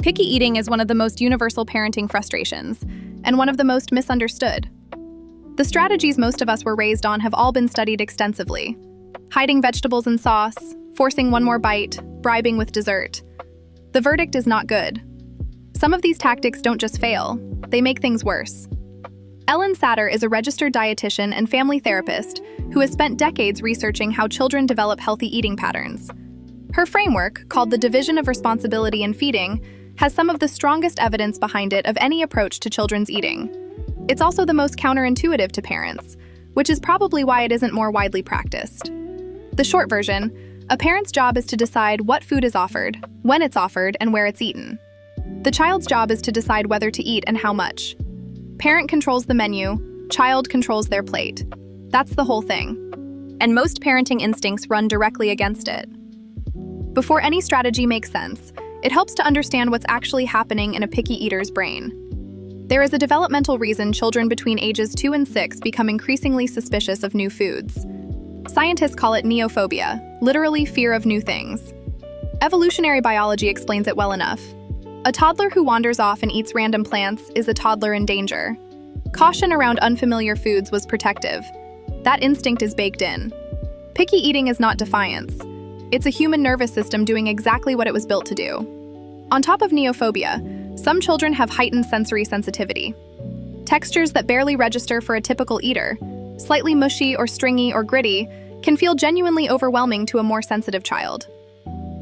Picky eating is one of the most universal parenting frustrations, and one of the most misunderstood. The strategies most of us were raised on have all been studied extensively. Hiding vegetables in sauce, forcing one more bite, bribing with dessert. The verdict is not good. Some of these tactics don't just fail, they make things worse. Ellen Satter is a registered dietitian and family therapist who has spent decades researching how children develop healthy eating patterns. Her framework, called the Division of Responsibility in Feeding, has some of the strongest evidence behind it of any approach to children's eating. It's also the most counterintuitive to parents, which is probably why it isn't more widely practiced. The short version, a parent's job is to decide what food is offered, when it's offered, and where it's eaten. The child's job is to decide whether to eat and how much. Parent controls the menu, child controls their plate. That's the whole thing. And most parenting instincts run directly against it. Before any strategy makes sense, it helps to understand what's actually happening in a picky eater's brain. There is a developmental reason children between ages 2 and 6 become increasingly suspicious of new foods. Scientists call it neophobia, literally fear of new things. Evolutionary biology explains it well enough. A toddler who wanders off and eats random plants is a toddler in danger. Caution around unfamiliar foods was protective. That instinct is baked in. Picky eating is not defiance. It's a human nervous system doing exactly what it was built to do. On top of neophobia, some children have heightened sensory sensitivity. Textures that barely register for a typical eater, slightly mushy or stringy or gritty, can feel genuinely overwhelming to a more sensitive child.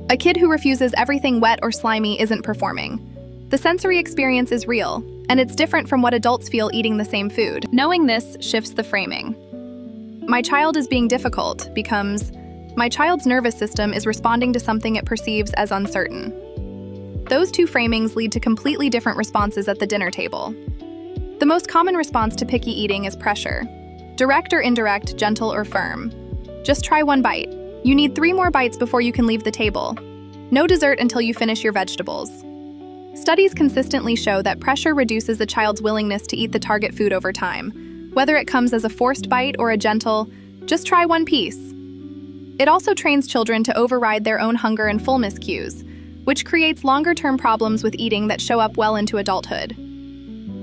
A kid who refuses everything wet or slimy isn't performing. The sensory experience is real, and it's different from what adults feel eating the same food. Knowing this shifts the framing. My child is being difficult becomes, my child's nervous system is responding to something it perceives as uncertain. Those two framings lead to completely different responses at the dinner table. The most common response to picky eating is pressure. Direct or indirect, gentle or firm. Just try one bite. You need 3 more bites before you can leave the table. No dessert until you finish your vegetables. Studies consistently show that pressure reduces a child's willingness to eat the target food over time, whether it comes as a forced bite or a gentle, just try one piece. It also trains children to override their own hunger and fullness cues, which creates longer-term problems with eating that show up well into adulthood.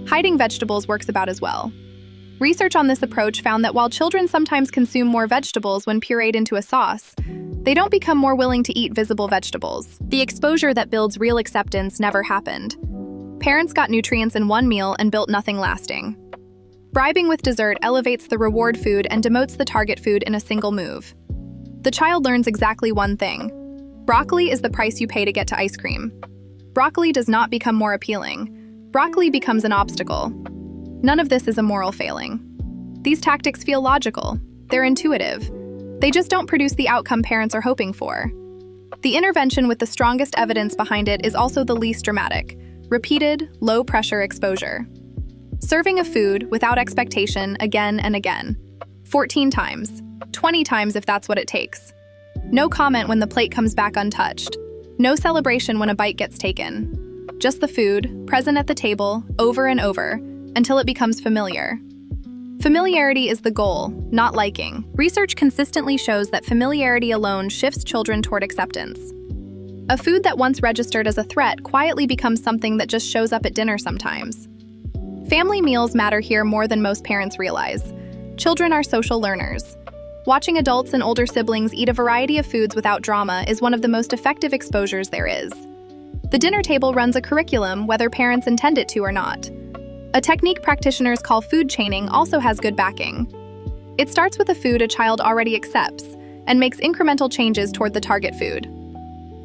Hiding vegetables works about as well. Research on this approach found that while children sometimes consume more vegetables when pureed into a sauce, they don't become more willing to eat visible vegetables. The exposure that builds real acceptance never happened. Parents got nutrients in one meal and built nothing lasting. Bribing with dessert elevates the reward food and demotes the target food in a single move. The child learns exactly one thing. Broccoli is the price you pay to get to ice cream. Broccoli does not become more appealing. Broccoli becomes an obstacle. None of this is a moral failing. These tactics feel logical. They're intuitive. They just don't produce the outcome parents are hoping for. The intervention with the strongest evidence behind it is also the least dramatic: repeated, low-pressure exposure. Serving a food without expectation again and again. 14 times. 20 times if that's what it takes. No comment when the plate comes back untouched. No celebration when a bite gets taken. Just the food, present at the table, over and over, until it becomes familiar. Familiarity is the goal, not liking. Research consistently shows that familiarity alone shifts children toward acceptance. A food that once registered as a threat quietly becomes something that just shows up at dinner sometimes. Family meals matter here more than most parents realize. Children are social learners. Watching adults and older siblings eat a variety of foods without drama is one of the most effective exposures there is. The dinner table runs a curriculum whether parents intend it to or not. A technique practitioners call food chaining also has good backing. It starts with a food a child already accepts and makes incremental changes toward the target food.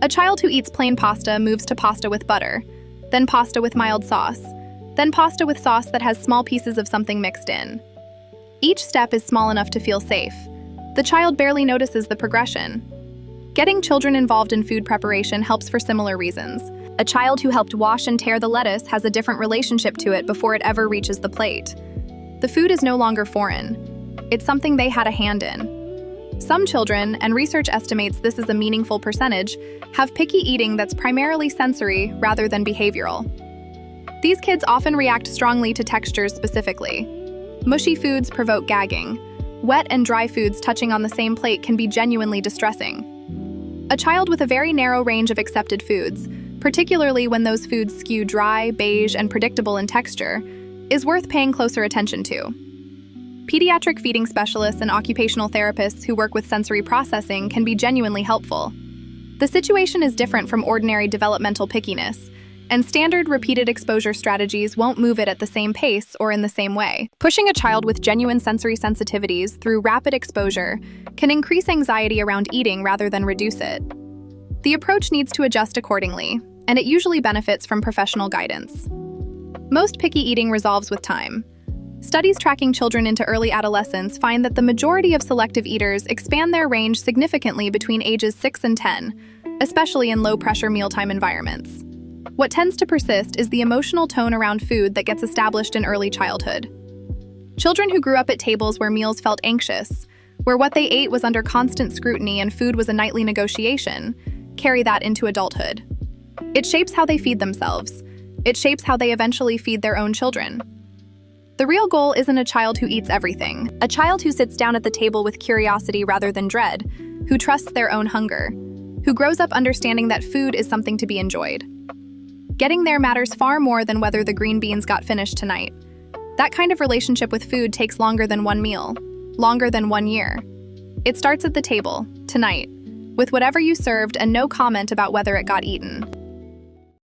A child who eats plain pasta moves to pasta with butter, then pasta with mild sauce, then pasta with sauce that has small pieces of something mixed in. Each step is small enough to feel safe. The child barely notices the progression. Getting children involved in food preparation helps for similar reasons. A child who helped wash and tear the lettuce has a different relationship to it before it ever reaches the plate. The food is no longer foreign. It's something they had a hand in. Some children, and research estimates this is a meaningful percentage, have picky eating that's primarily sensory rather than behavioral. These kids often react strongly to textures specifically. Mushy foods provoke gagging. Wet and dry foods touching on the same plate can be genuinely distressing. A child with a very narrow range of accepted foods, particularly when those foods skew dry, beige, and predictable in texture, is worth paying closer attention to. Pediatric feeding specialists and occupational therapists who work with sensory processing can be genuinely helpful. The situation is different from ordinary developmental pickiness, and standard repeated exposure strategies won't move it at the same pace or in the same way. Pushing a child with genuine sensory sensitivities through rapid exposure can increase anxiety around eating rather than reduce it. The approach needs to adjust accordingly, and it usually benefits from professional guidance. Most picky eating resolves with time. Studies tracking children into early adolescence find that the majority of selective eaters expand their range significantly between ages 6 and 10, especially in low-pressure mealtime environments. What tends to persist is the emotional tone around food that gets established in early childhood. Children who grew up at tables where meals felt anxious, where what they ate was under constant scrutiny and food was a nightly negotiation, carry that into adulthood. It shapes how they feed themselves. It shapes how they eventually feed their own children. The real goal isn't a child who eats everything, a child who sits down at the table with curiosity rather than dread, who trusts their own hunger, who grows up understanding that food is something to be enjoyed. Getting there matters far more than whether the green beans got finished tonight. That kind of relationship with food takes longer than one meal, longer than 1 year. It starts at the table, tonight, with whatever you served and no comment about whether it got eaten.